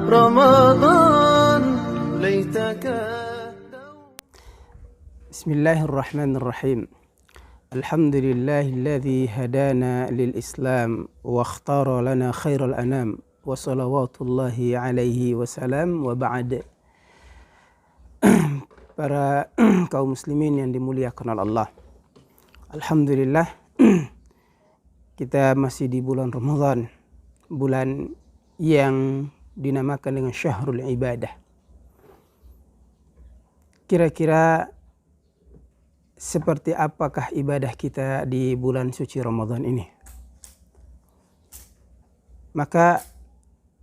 رمضان ليتك. بسم الله الرحمن الرحيم. الحمد لله الذي هدانا للإسلام واختار لنا خير الأنام وصلوات الله عليه وسلم وبعد. Para kaum muslimin yang dimuliakan oleh Allah, alhamdulillah kita masih di bulan Ramadan, bulan yang dinamakan dengan Syahrul Ibadah. Kira-kira seperti apakah ibadah kita di bulan suci Ramadan ini? Maka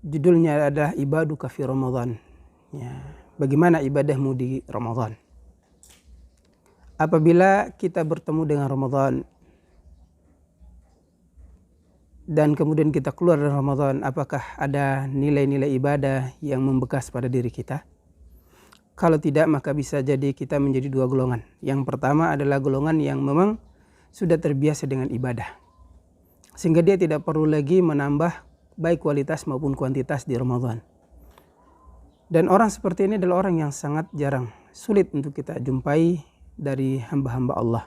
judulnya adalah Ibaduka fi Ramadan. Ya, bagaimana ibadahmu di Ramadan? Apabila kita bertemu dengan Ramadan dan kemudian kita keluar dari Ramadan, apakah ada nilai-nilai ibadah yang membekas pada diri kita? Kalau tidak, maka bisa jadi kita menjadi dua golongan. Yang pertama adalah golongan yang memang sudah terbiasa dengan ibadah, sehingga dia tidak perlu lagi menambah baik kualitas maupun kuantitas di Ramadan. Dan orang seperti ini adalah orang yang sangat jarang, sulit untuk kita jumpai dari hamba-hamba Allah.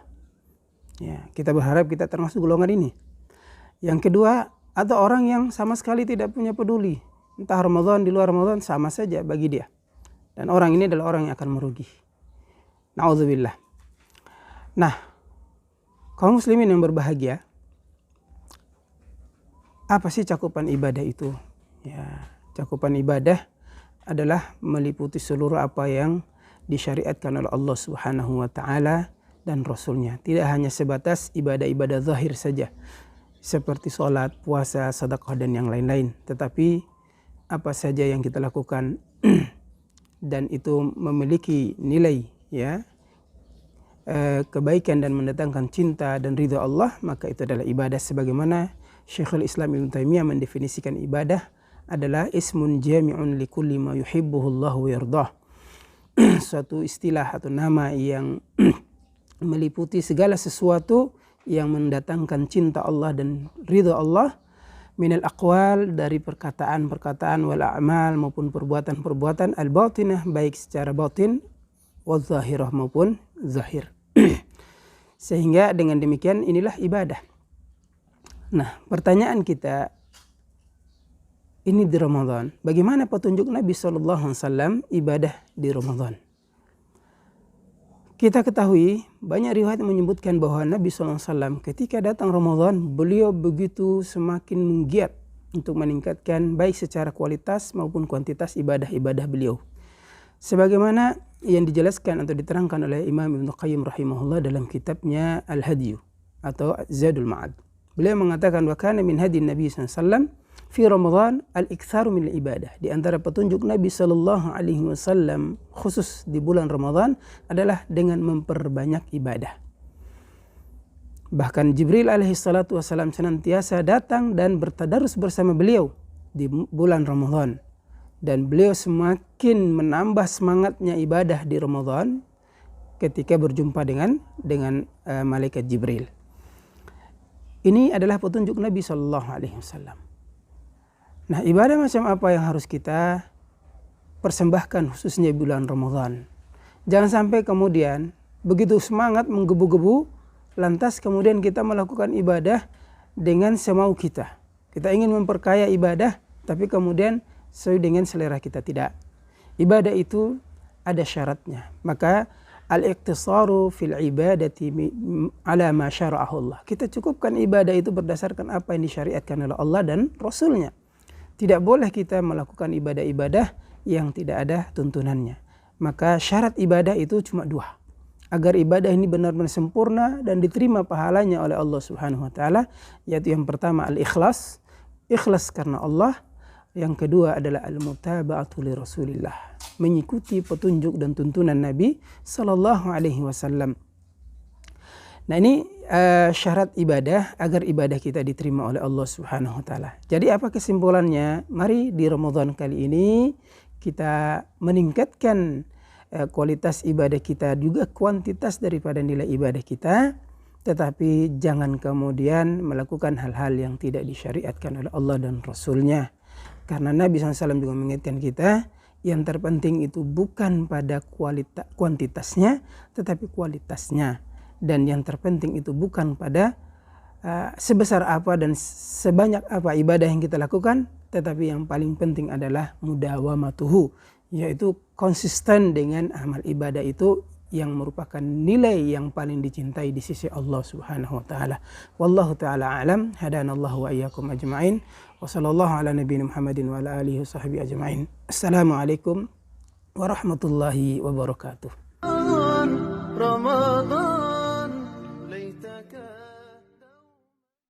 Ya, kita berharap kita termasuk golongan ini. Yang kedua, ada orang yang sama sekali tidak punya peduli. Entah Ramadan, di luar Ramadan, sama saja bagi dia. Dan orang ini adalah orang yang akan merugi. Na'udzubillah. Nah, kaum muslimin yang berbahagia, apa sih cakupan ibadah itu? Ya, cakupan ibadah adalah meliputi seluruh apa yang disyariatkan oleh Allah Subhanahu wa taala dan Rasulnya. Tidak hanya sebatas ibadah-ibadah zahir saja, seperti sholat, puasa, sedekah dan yang lain-lain, tetapi apa saja yang kita lakukan dan itu memiliki nilai, ya, kebaikan dan mendatangkan cinta dan ridha Allah, maka itu adalah ibadah. Sebagaimana Syekhul Islam Ibnu Taimiyah mendefinisikan ibadah adalah ismun jami'un likulli ma yuhibbuhu Allah wa yardah. Suatu istilah atau nama yang meliputi segala sesuatu yang mendatangkan cinta Allah dan ridha Allah, minal aqwal, dari perkataan-perkataan, wal a'mal, maupun perbuatan-perbuatan, al batinah, baik secara batin, wal zahirah, maupun zahir. Sehingga dengan demikian inilah ibadah. Nah, pertanyaan kita ini di Ramadan, bagaimana petunjuk Nabi SAW ibadah di Ramadan? Kita ketahui banyak riwayat menyebutkan bahwa Nabi SAW ketika datang Ramadan, beliau begitu semakin menggiat untuk meningkatkan baik secara kualitas maupun kuantitas ibadah-ibadah beliau. Sebagaimana yang dijelaskan atau diterangkan oleh Imam Ibnu Qayyim rahimahullah dalam kitabnya Al-Hadyu atau Zadul Ma'ad. Beliau mengatakan, wa kana min hadi Nabi SAW fi Ramadan al-iktsaru min ibadah. Di antara petunjuk Nabi SAW khusus di bulan Ramadan adalah dengan memperbanyak ibadah. Bahkan Jibril alaihi salatu wasallam senantiasa datang dan bertadarus bersama beliau di bulan Ramadan. Dan beliau semakin menambah semangatnya ibadah di Ramadan ketika berjumpa dengan malaikat Jibril. Ini adalah petunjuk Nabi SAW. Nah, ibadah macam apa yang harus kita persembahkan khususnya bulan Ramadan? Jangan sampai kemudian begitu semangat menggebu-gebu, lantas kemudian kita melakukan ibadah dengan semau kita. Kita ingin memperkaya ibadah, tapi kemudian sesuai dengan selera kita. Tidak. Ibadah itu ada syaratnya. Maka al-iqtisaru fil ibadati ala ma syara'ahu Allah. Kita cukupkan ibadah itu berdasarkan apa yang disyariatkan oleh Allah dan Rasulnya. Tidak boleh kita melakukan ibadah-ibadah yang tidak ada tuntunannya. Maka syarat ibadah itu cuma dua. Agar ibadah ini benar-benar sempurna dan diterima pahalanya oleh Allah Subhanahu wa taala, yaitu yang pertama al-ikhlas, ikhlas karena Allah. Yang kedua adalah al-mutaba'atu li Rasulillah, mengikuti petunjuk dan tuntunan Nabi sallallahu alaihi wasallam. Nah, ini syarat ibadah agar ibadah kita diterima oleh Allah Subhanahu wa taala. Jadi apa kesimpulannya? Mari di Ramadan kali ini kita meningkatkan kualitas ibadah kita, juga kuantitas daripada nilai ibadah kita, tetapi jangan kemudian melakukan hal-hal yang tidak disyariatkan oleh Allah dan Rasulnya. Karena Nabi SAW juga mengingatkan kita, yang terpenting itu bukan pada kuantitasnya, tetapi kualitasnya. Dan yang terpenting itu bukan pada sebesar apa dan sebanyak apa ibadah yang kita lakukan, tetapi yang paling penting adalah mudawamatuhu, yaitu konsisten dengan amal ibadah itu yang merupakan nilai yang paling dicintai di sisi Allah Subhanahu wa taala. Wallahu taala alam, hadanallahu wa iyyakum ajmain. Wa sallallahu ala nabiyina Muhammadin wa ala alihi washabbihi ajmain. Assalamualaikum warahmatullahi wabarakatuh. رمضان